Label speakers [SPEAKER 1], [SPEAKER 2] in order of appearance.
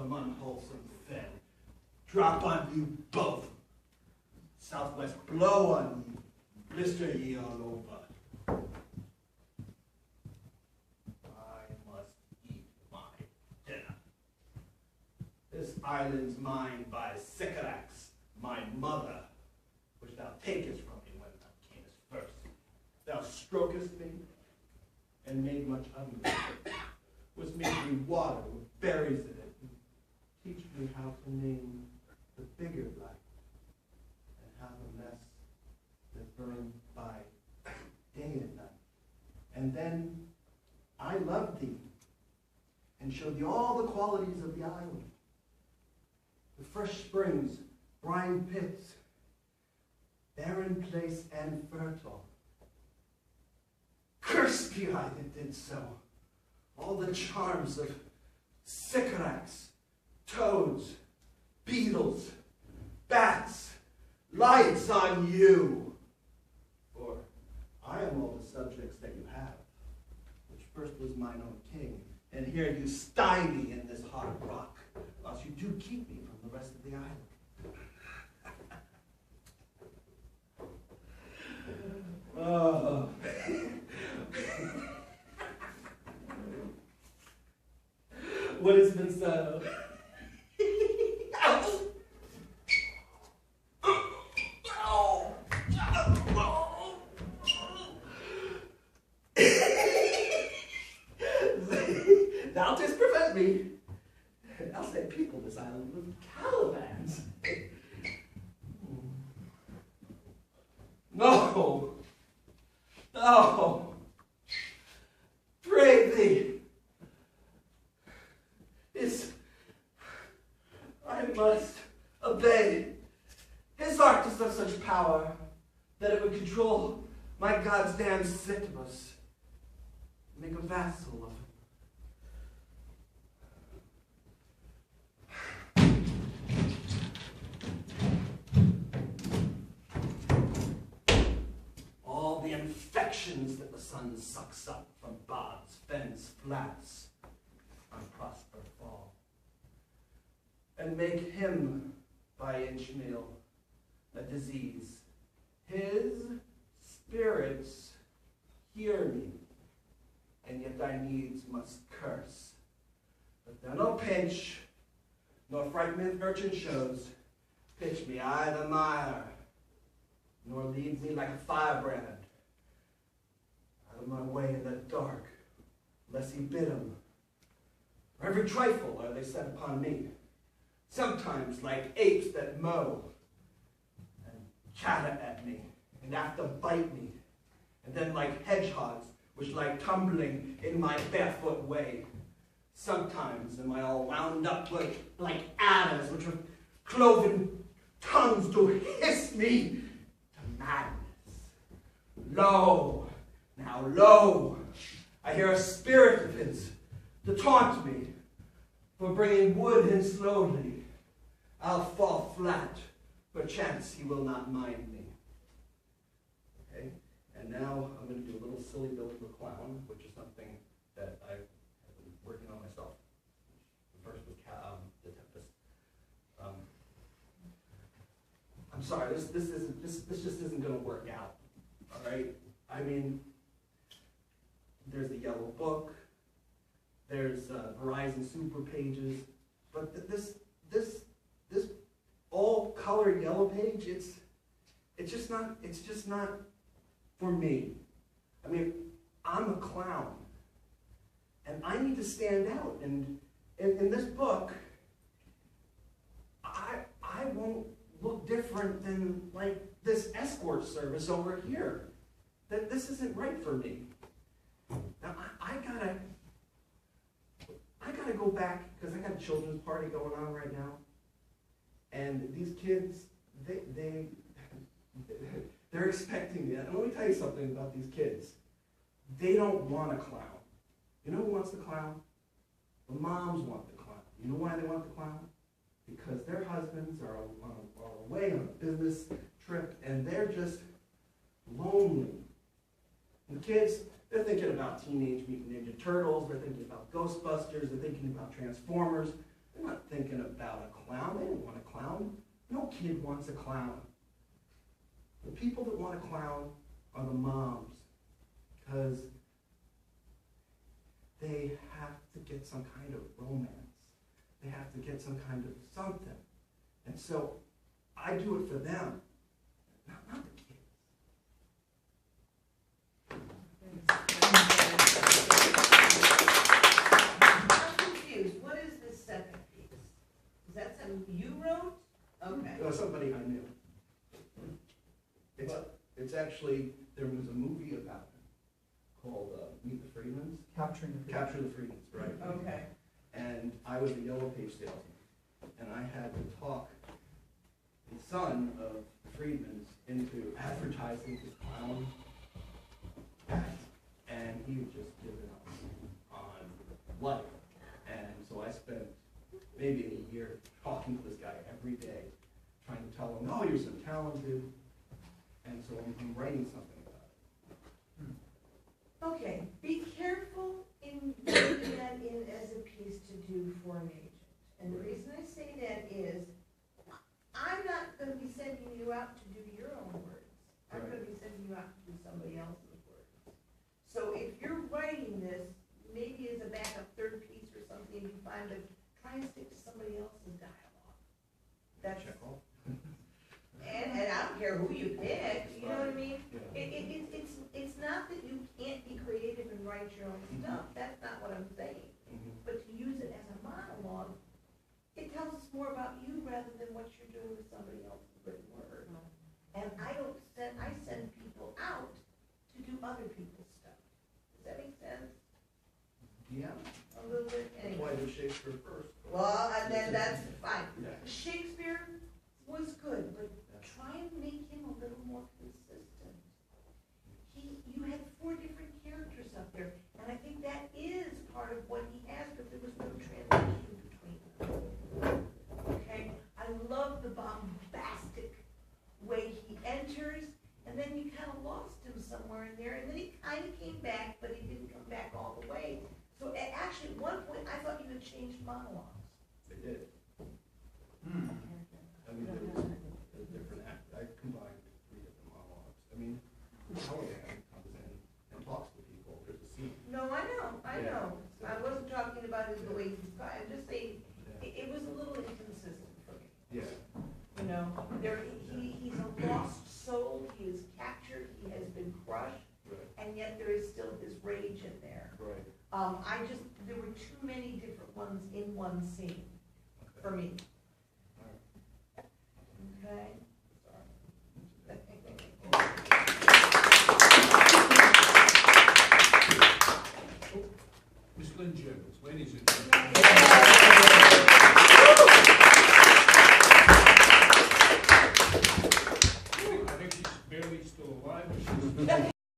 [SPEAKER 1] from unwholesome fen. Drop on you both. Southwest blow on you. Blister ye all over. I must eat my dinner. This island's mine by Sycorax, my mother, which thou takest from me when thou camest first. Thou strokest me, and made much of me. Was made me water with berries in it, and teach me how to name the bigger light, and how the mess that burned by day and night. And then I loved thee, and showed thee all the qualities of the island. The fresh springs, brine pits, barren place and fertile. Curse be I that did so. All the charms of sycorax, toads, beetles, bats, lights on you. For I am all the subjects that you have, which first was mine own king, and here you sty me in this hard rock, whilst you do keep me from the rest of the island. Oh. What has been said? Thou didst prevent me. Thou said people this island with Calibans. No. No. Pray thee. I must obey. His art is of such power that it would control my God's damned Sisyphus, make a vassal of him. All the infections that the sun sucks up from bogs, fens, flats, unprosper fall. And make him, by Inchmeal, a disease. His spirits hear me, and yet thy needs must curse. But thou no pinch, nor frightment urchin shows, pitch me I the mire, nor lead me like a firebrand out of my way in the dark, lest he bid him. For every trifle are they set upon me, sometimes like apes that mow, and chatter at me, and after bite me, and then like hedgehogs, which lie tumbling in my barefoot way. Sometimes am I all wound up like adders, which with cloven tongues do hiss me to madness. Lo, now lo, I hear a spirit of his to taunt me for bringing wood in slowly. I'll fall flat, perchance he will not mind me. Okay, and now I'm going to do a little silly Billy the Clown, which is something that I've been working on myself. The first was The Tempest. I'm sorry, this just isn't going to work out. All right, I mean, there's the Yellow Book, there's Verizon Super Pages, but this all colored yellow page, it's just not for me. I mean, I'm a clown, and I need to stand out. And in this book, I won't look different than like this escort service over here. That this isn't right for me. Now I gotta go back, because I got a children's party going on right now, and these kids, they're expecting me. And let me tell you something about these kids. They don't want a clown. You know who wants the clown? The moms want the clown. You know why they want the clown? Because their husbands are away on a business trip, and they're just lonely. And the kids, they're thinking about Teenage Mutant Ninja Turtles, they're thinking about Ghostbusters, they're thinking about Transformers. They're not thinking about a clown. They didn't want a clown. No kid wants a clown. The people that want a clown are the moms, because they have to get some kind of romance. They have to get some kind of something. And so I do it for them, not the kids.
[SPEAKER 2] I'm confused. What is this second piece? Is that something you wrote? Okay.
[SPEAKER 1] Somebody I knew. It's actually, there was a movie about it called Meet the Freedmans.
[SPEAKER 3] Capturing the
[SPEAKER 1] Capture the Freedmans, right?
[SPEAKER 2] Okay.
[SPEAKER 1] And I was a Yellow Page salesman. And I had to talk the son of the Freedmans into advertising his clown act. And he had just given up on life. And so I spent maybe a year talking to this guy every day, trying to tell him, oh, you're so talented. And so I'm writing something about it.
[SPEAKER 2] Okay. Be careful in putting that in as a piece to do for an agent. And the reason I say that is, I'm not going to be sending you out to do your own words. I'm
[SPEAKER 1] Right.
[SPEAKER 2] going to be sending you out to do somebody else's words. So if you're writing this, maybe as a backup third piece or something, you find that try and stick to somebody else's dialogue. That's
[SPEAKER 1] Check off.
[SPEAKER 2] and I don't care who you pick. You know what I mean?
[SPEAKER 1] Yeah.
[SPEAKER 2] It's not that you can't be creative and write your own stuff. That's not what I'm saying.
[SPEAKER 1] Mhm.
[SPEAKER 2] But to use it as a monologue, it tells us more about you rather than what you're doing with somebody else's written word. And I send people out to do other people's stuff. Does that make sense?
[SPEAKER 1] Yeah.
[SPEAKER 2] A little bit,
[SPEAKER 1] That's why I
[SPEAKER 2] anyway.
[SPEAKER 1] did Shakespeare first.
[SPEAKER 2] Well, and then that's fine.
[SPEAKER 1] Yeah.
[SPEAKER 2] Shakespeare was good, but try and make him a little more consistent. You had 4 different characters up there, and I think that is part of what he has, but there was no transition between them. Okay? I love the bombastic way he enters, and then you kind of lost him somewhere in there, and then he kind of came back, but he didn't come back all the way. So actually, at one point, I thought you had changed monologues.
[SPEAKER 1] They did. I mean, there was a different act. I combined 3 different monologues. I mean, Halligan comes in and talks to people. There's a scene.
[SPEAKER 2] No, I know.
[SPEAKER 1] Yeah.
[SPEAKER 2] I wasn't talking about it the way he's, I'm just saying, it was a little inconsistent for me.
[SPEAKER 1] Yeah.
[SPEAKER 2] You know, he's a lost soul, he is captured, he has been crushed,
[SPEAKER 1] Right.
[SPEAKER 2] and yet there is still his rage in there.
[SPEAKER 1] Right.
[SPEAKER 2] There were too many different ones in one scene
[SPEAKER 1] Okay.
[SPEAKER 2] for me.
[SPEAKER 1] All right.
[SPEAKER 2] Okay?
[SPEAKER 4] Miss Lynn Jones, ladies and gentlemen.